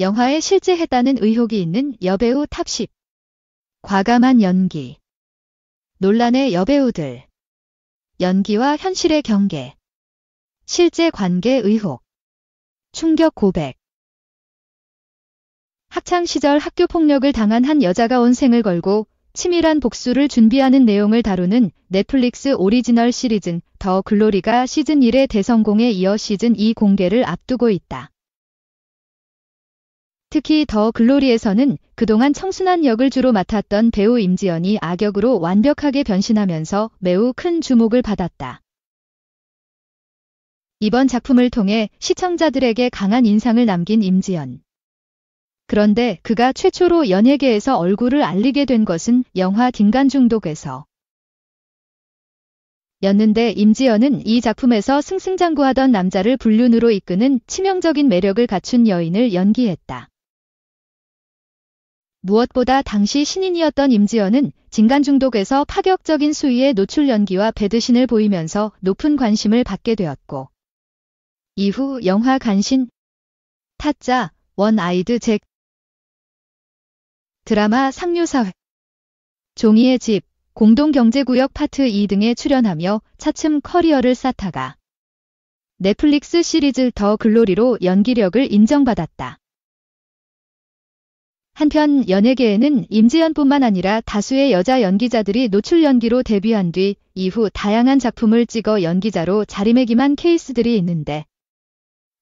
영화에 실제 했다는 의혹이 있는 여배우 탑10. 과감한 연기. 논란의 여배우들. 연기와 현실의 경계. 실제 관계 의혹. 충격 고백. 학창시절 학교폭력을 당한 한 여자가 온 생을 걸고 치밀한 복수를 준비하는 내용을 다루는 넷플릭스 오리지널 시리즈 더 글로리가 시즌 1의 대성공에 이어 시즌 2 공개를 앞두고 있다. 특히 더 글로리에서는 그동안 청순한 역을 주로 맡았던 배우 임지연이 악역으로 완벽하게 변신하면서 매우 큰 주목을 받았다. 이번 작품을 통해 시청자들에게 강한 인상을 남긴 임지연. 그런데 그가 최초로 연예계에서 얼굴을 알리게 된 것은 영화 딩간중독에서 였는데 임지연은 이 작품에서 승승장구하던 남자를 불륜으로 이끄는 치명적인 매력을 갖춘 여인을 연기했다. 무엇보다 당시 신인이었던 임지연은 딩간중독에서 파격적인 수위의 노출 연기와 배드신을 보이면서 높은 관심을 받게 되었고 이후 영화 간신, 타짜, 원 아이드 잭, 드라마 상류사회, 종이의 집, 공동경제구역 파트 2 등에 출연하며 차츰 커리어를 쌓다가 넷플릭스 시리즈 더 글로리로 연기력을 인정받았다. 한편 연예계에는 임지연뿐만 아니라 다수의 여자 연기자들이 노출 연기로 데뷔한 뒤 이후 다양한 작품을 찍어 연기자로 자리매김한 케이스들이 있는데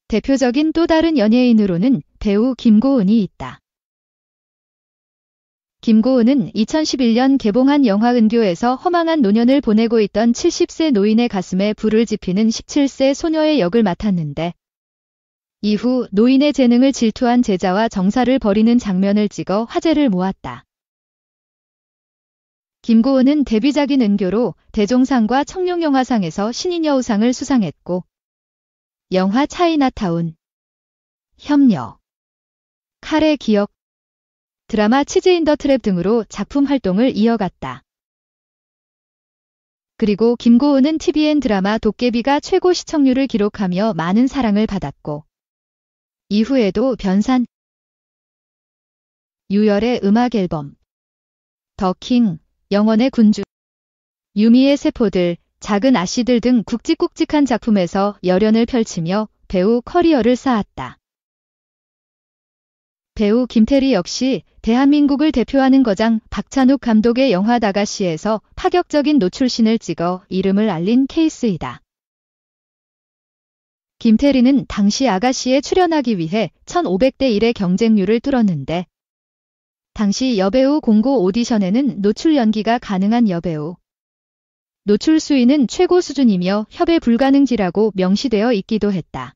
대표적인 또 다른 연예인으로는 배우 김고은이 있다. 김고은은 2011년 개봉한 영화 은교에서 허망한 노년을 보내고 있던 70세 노인의 가슴에 불을 지피는 17세 소녀의 역을 맡았는데 이후 노인의 재능을 질투한 제자와 정사를 벌이는 장면을 찍어 화제를 모았다. 김고은은 데뷔작인 은교로 대종상과 청룡영화상에서 신인여우상을 수상했고 영화 차이나타운, 협녀, 칼의 기억, 드라마 치즈 인 더 트랩 등으로 작품 활동을 이어갔다. 그리고 김고은은 TVN 드라마 도깨비가 최고 시청률을 기록하며 많은 사랑을 받았고 이후에도 변산, 유열의 음악 앨범, 더킹, 영원의 군주, 유미의 세포들, 작은 아씨들 등 굵직굵직한 작품에서 열연을 펼치며 배우 커리어를 쌓았다. 배우 김태리 역시 대한민국을 대표하는 거장 박찬욱 감독의 영화 다가씨에서 파격적인 노출신을 찍어 이름을 알린 케이스이다. 김태리는 당시 아가씨에 출연하기 위해 1500대 1의 경쟁률을 뚫었는데 당시 여배우 공고 오디션에는 노출 연기가 가능한 여배우 노출 수위는 최고 수준이며 협의 불가능지라고 명시되어 있기도 했다.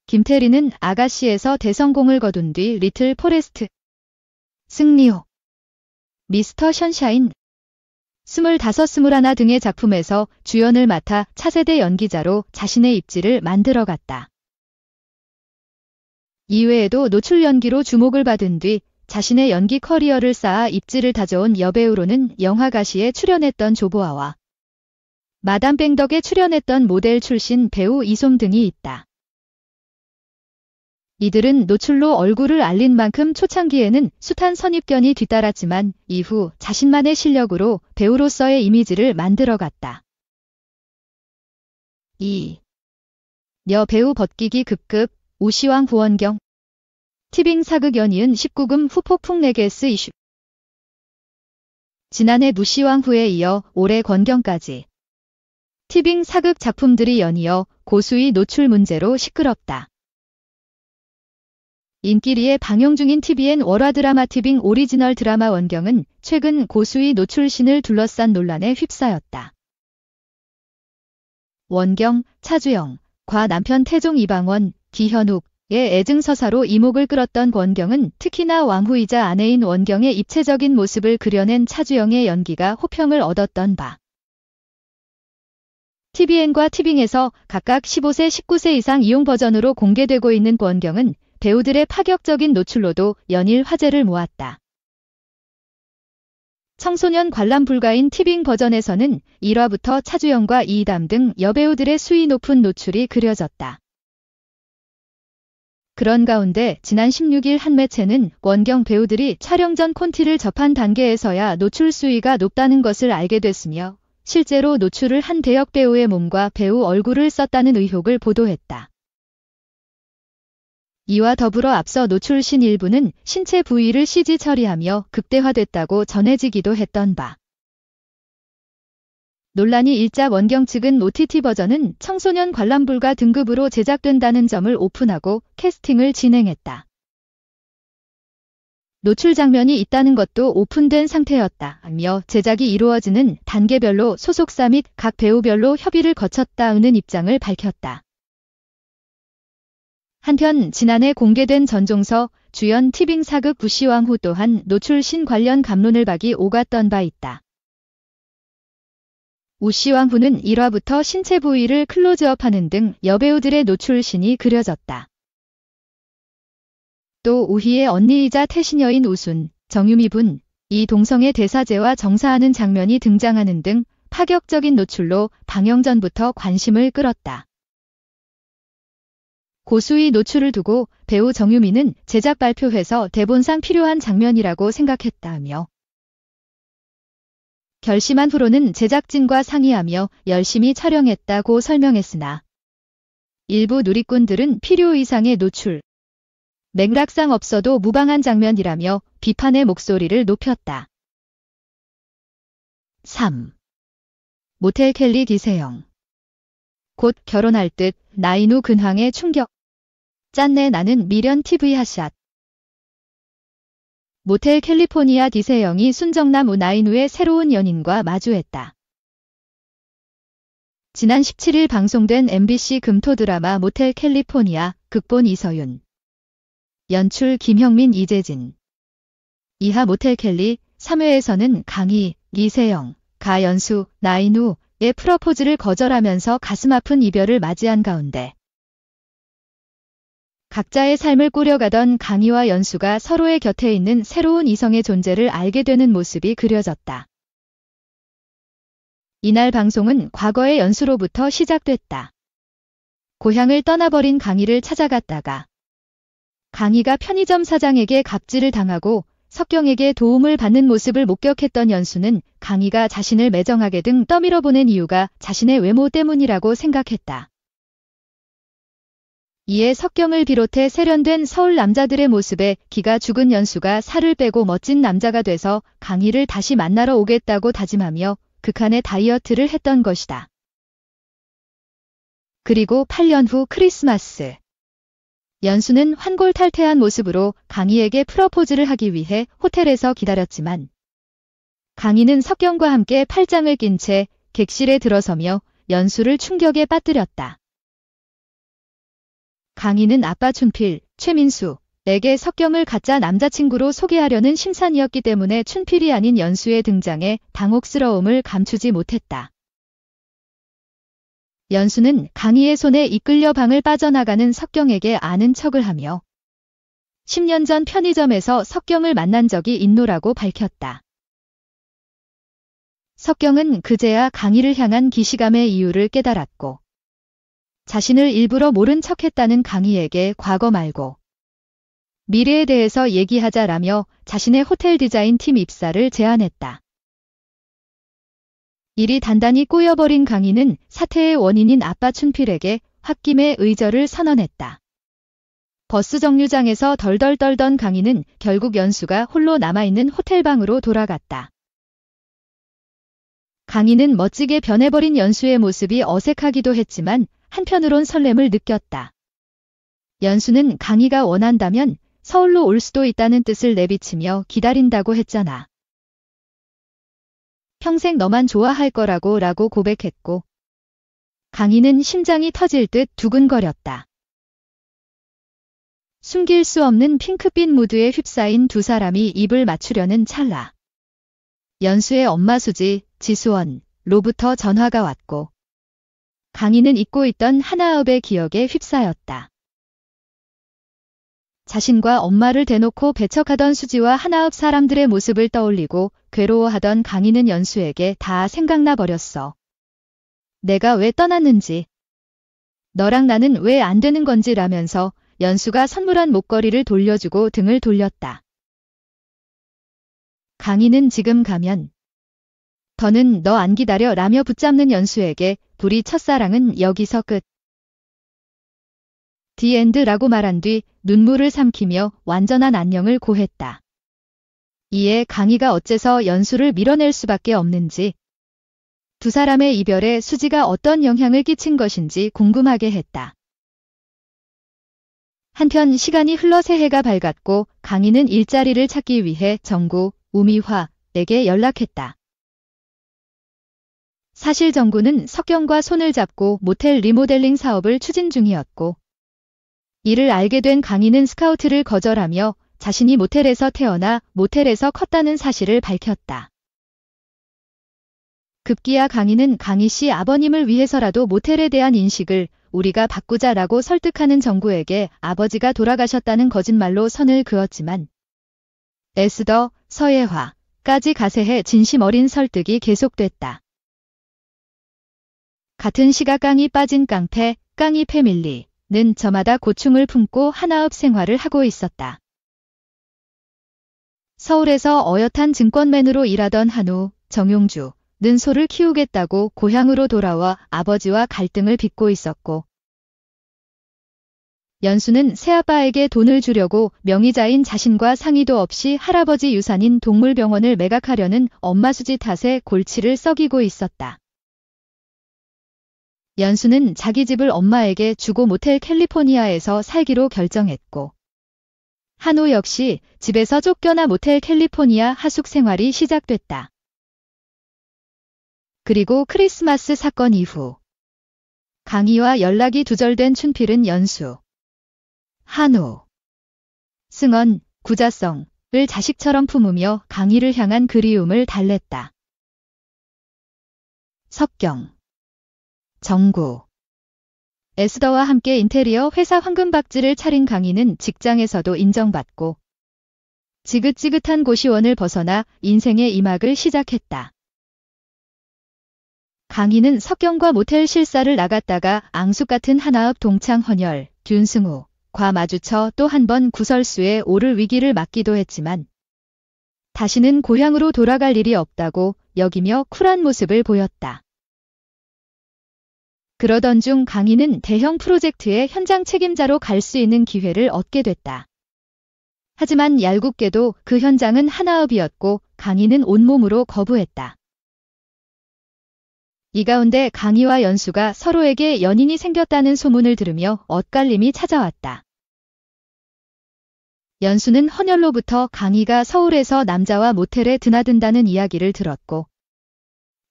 김태리는 아가씨에서 대성공을 거둔 뒤 리틀 포레스트, 승리호, 미스터 션샤인, 25, 21 등의 작품에서 주연을 맡아 차세대 연기자로 자신의 입지를 만들어갔다. 이외에도 노출 연기로 주목을 받은 뒤 자신의 연기 커리어를 쌓아 입지를 다져온 여배우로는 영화 가시에 출연했던 조보아와 마담 뺑덕에 출연했던 모델 출신 배우 이솜 등이 있다. 이들은 노출로 얼굴을 알린 만큼 초창기에는 숱한 선입견이 뒤따랐지만 이후 자신만의 실력으로 배우로서의 이미지를 만들어갔다. 2. 여배우 벗기기 급급, 우시왕 후원경. 티빙 사극 연이은 19금 후 폭풍 레게스 이슈. 지난해 무시왕 후에 이어 올해 권경까지 티빙 사극 작품들이 연이어 고수위 노출 문제로 시끄럽다. 인기리에 방영 중인 TVN 월화 드라마 티빙 오리지널 드라마 원경은 최근 고수위 노출신을 둘러싼 논란에 휩싸였다. 원경, 차주영, 과 남편 태종 이방원, 기현욱의 애증서사로 이목을 끌었던 원경은 특히나 왕후이자 아내인 원경의 입체적인 모습을 그려낸 차주영의 연기가 호평을 얻었던 바. TVN과 티빙에서 각각 15세, 19세 이상 이용 버전으로 공개되고 있는 원경은 배우들의 파격적인 노출로도 연일 화제를 모았다. 청소년 관람 불가인 티빙 버전에서는 1화부터 차주영과 이담 등 여배우들의 수위 높은 노출이 그려졌다. 그런 가운데 지난 16일 한 매체는 원경 배우들이 촬영 전 콘티를 접한 단계에서야 노출 수위가 높다는 것을 알게 됐으며 실제로 노출을 한 대역 배우의 몸과 배우 얼굴을 썼다는 의혹을 보도했다. 이와 더불어 앞서 노출신 일부는 신체 부위를 CG 처리하며 극대화됐다고 전해지기도 했던 바. 논란이 일자 원경 측은 OTT 버전은 청소년 관람 불가 등급으로 제작된다는 점을 오픈하고 캐스팅을 진행했다. 노출 장면이 있다는 것도 오픈된 상태였다며 제작이 이루어지는 단계별로 소속사 및 각 배우별로 협의를 거쳤다는 입장을 밝혔다. 한편 지난해 공개된 전종서 주연 티빙 사극 부시왕후 또한 노출신 관련 감론을 박이 오갔던 바 있다. 우시왕후는 1화부터 신체 부위를 클로즈업하는 등 여배우들의 노출신이 그려졌다. 또 우희의 언니이자 태신여인 우순, 정유미 분, 이 동성애 대사제와 정사하는 장면이 등장하는 등 파격적인 노출로 방영 전부터 관심을 끌었다. 고수의 노출을 두고 배우 정유미는 제작 발표회에서 대본상 필요한 장면이라고 생각했다며 결심한 후로는 제작진과 상의하며 열심히 촬영했다고 설명했으나 일부 누리꾼들은 필요 이상의 노출, 맥락상 없어도 무방한 장면이라며 비판의 목소리를 높였다. 3. 모텔 켈리 기세형. 곧 결혼할 듯 나인후 근황에 충격. 짠내 나는 미련 TV 핫샷. 모텔 캘리포니아 디세영이 순정남 나인후의 새로운 연인과 마주했다. 지난 17일 방송된 MBC 금토 드라마 모텔 캘리포니아, 극본 이서윤, 연출 김형민 이재진. 이하 모텔 캘리 3회에서는 강희, 이세영, 가연수, 나인후의 프러포즈를 거절하면서 가슴 아픈 이별을 맞이한 가운데 각자의 삶을 꾸려가던 강희와 연수가 서로의 곁에 있는 새로운 이성의 존재를 알게 되는 모습이 그려졌다. 이날 방송은 과거의 연수로부터 시작됐다. 고향을 떠나버린 강희를 찾아갔다가 강희가 편의점 사장에게 갑질을 당하고 석경에게 도움을 받는 모습을 목격했던 연수는 강희가 자신을 매정하게 등 떠밀어 보낸 이유가 자신의 외모 때문이라고 생각했다. 이에 석경을 비롯해 세련된 서울 남자들의 모습에 기가 죽은 연수가 살을 빼고 멋진 남자가 돼서 강희를 다시 만나러 오겠다고 다짐하며 극한의 다이어트를 했던 것이다. 그리고 8년 후 크리스마스. 연수는 환골탈태한 모습으로 강희에게 프러포즈를 하기 위해 호텔에서 기다렸지만 강희는 석경과 함께 팔짱을 낀 채 객실에 들어서며 연수를 충격에 빠뜨렸다. 강희는 아빠 춘필, 최민수에게 석경을 가짜 남자친구로 소개하려는 심산이었기 때문에 춘필이 아닌 연수의 등장에 당혹스러움을 감추지 못했다. 연수는 강희의 손에 이끌려 방을 빠져나가는 석경에게 아는 척을 하며 10년 전 편의점에서 석경을 만난 적이 있노라고 밝혔다. 석경은 그제야 강희를 향한 기시감의 이유를 깨달았고 자신을 일부러 모른 척했다는 강희에게 과거 말고 미래에 대해서 얘기하자라며 자신의 호텔 디자인 팀 입사를 제안했다. 일이 단단히 꼬여버린 강희는 사태의 원인인 아빠 춘필에게 홧김에 의절을 선언했다. 버스 정류장에서 덜덜 떨던 강희는 결국 연수가 홀로 남아있는 호텔방으로 돌아갔다. 강희는 멋지게 변해버린 연수의 모습이 어색하기도 했지만 한편으론 설렘을 느꼈다. 연수는 강희가 원한다면 서울로 올 수도 있다는 뜻을 내비치며 기다린다고 했잖아. 평생 너만 좋아할 거라고 고백했고 강희는 심장이 터질 듯 두근거렸다. 숨길 수 없는 핑크빛 무드에 휩싸인 두 사람이 입을 맞추려는 찰나. 연수의 엄마 수지, 지수원로부터 전화가 왔고 강희는 잊고 있던 하나읍의 기억에 휩싸였다. 자신과 엄마를 대놓고 배척하던 수지와 하나읍 사람들의 모습을 떠올리고 괴로워하던 강희는 연수에게 다 생각나 버렸어. 내가 왜 떠났는지, 너랑 나는 왜 안 되는 건지 라면서 연수가 선물한 목걸이를 돌려주고 등을 돌렸다. 강희는 지금 가면 더는 너 안 기다려 라며 붙잡는 연수에게 우리 첫사랑은 여기서 끝. 디엔드라고 말한 뒤 눈물을 삼키며 완전한 안녕을 고했다. 이에 강희가 어째서 연수를 밀어낼 수밖에 없는지, 두 사람의 이별에 수지가 어떤 영향을 끼친 것인지 궁금하게 했다. 한편 시간이 흘러 새해가 밝았고 강희는 일자리를 찾기 위해 정구, 우미화에게 연락했다. 사실 정구는 석경과 손을 잡고 모텔 리모델링 사업을 추진 중이었고, 이를 알게 된 강희는 스카우트를 거절하며 자신이 모텔에서 태어나 모텔에서 컸다는 사실을 밝혔다. 급기야 강희는 강희씨 아버님을 위해서라도 모텔에 대한 인식을 우리가 바꾸자라고 설득하는 정구에게 아버지가 돌아가셨다는 거짓말로 선을 그었지만 에스더, 서예화까지 가세해 진심 어린 설득이 계속됐다. 같은 시각 깡이 빠진 깡패, 깡이 패밀리는 저마다 고충을 품고 하나업 생활을 하고 있었다. 서울에서 어엿한 증권맨으로 일하던 한우, 정용주는 소를 키우겠다고 고향으로 돌아와 아버지와 갈등을 빚고 있었고, 연수는 새아빠에게 돈을 주려고 명의자인 자신과 상의도 없이 할아버지 유산인 동물병원을 매각하려는 엄마 수지 탓에 골치를 썩이고 있었다. 연수는 자기 집을 엄마에게 주고 모텔 캘리포니아에서 살기로 결정했고, 한우 역시 집에서 쫓겨나 모텔 캘리포니아 하숙 생활이 시작됐다. 그리고 크리스마스 사건 이후 강희와 연락이 두절된 춘필은 연수, 한우, 승원, 구자성을 자식처럼 품으며 강희를 향한 그리움을 달랬다. 석경, 정구, 에스더와 함께 인테리어 회사 황금박쥐를 차린 강희는 직장에서도 인정받고 지긋지긋한 고시원을 벗어나 인생의 이막을 시작했다. 강희는 석경과 모텔 실사를 나갔다가 앙숙 같은 하나업 동창 헌혈, 균승우과 마주쳐 또 한 번 구설수에 오를 위기를 맞기도 했지만 다시는 고향으로 돌아갈 일이 없다고 여기며 쿨한 모습을 보였다. 그러던 중 강희는 대형 프로젝트의 현장 책임자로 갈 수 있는 기회를 얻게 됐다. 하지만 얄궂게도 그 현장은 하나업이었고 강희는 온몸으로 거부했다. 이 가운데 강희와 연수가 서로에게 연인이 생겼다는 소문을 들으며 엇갈림이 찾아왔다. 연수는 헌혈로부터 강희가 서울에서 남자와 모텔에 드나든다는 이야기를 들었고,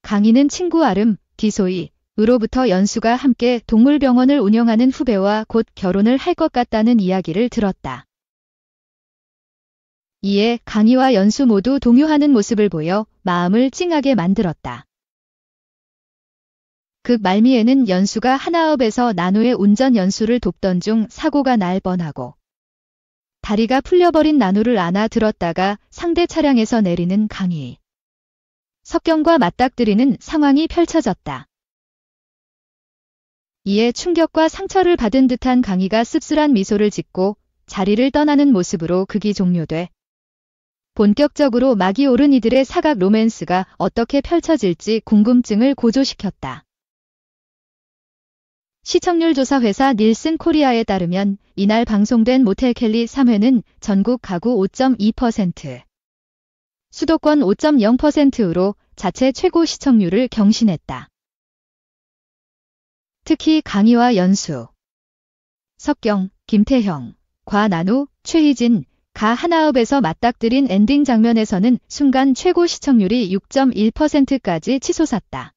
강희는 친구 아름, 기소희, 으로부터 연수가 함께 동물병원을 운영하는 후배와 곧 결혼을 할 것 같다는 이야기를 들었다. 이에 강희와 연수 모두 동요하는 모습을 보여 마음을 찡하게 만들었다. 그 말미에는 연수가 하나업에서 나노의 운전 연수를 돕던 중 사고가 날 뻔하고 다리가 풀려버린 나노를 안아 들었다가 상대 차량에서 내리는 강희, 석경과 맞닥뜨리는 상황이 펼쳐졌다. 이에 충격과 상처를 받은 듯한 강희가 씁쓸한 미소를 짓고 자리를 떠나는 모습으로 극이 종료돼 본격적으로 막이 오른 이들의 사각 로맨스가 어떻게 펼쳐질지 궁금증을 고조시켰다. 시청률 조사 회사 닐슨 코리아에 따르면 이날 방송된 모텔 켈리 3회는 전국 가구 5.2%, 수도권 5.0%로 자체 최고 시청률을 경신했다. 특히 강희와 연수, 석경, 김태형, 과나누, 최희진, 가 하나업에서 맞닥뜨린 엔딩 장면에서는 순간 최고 시청률이 6.1%까지 치솟았다.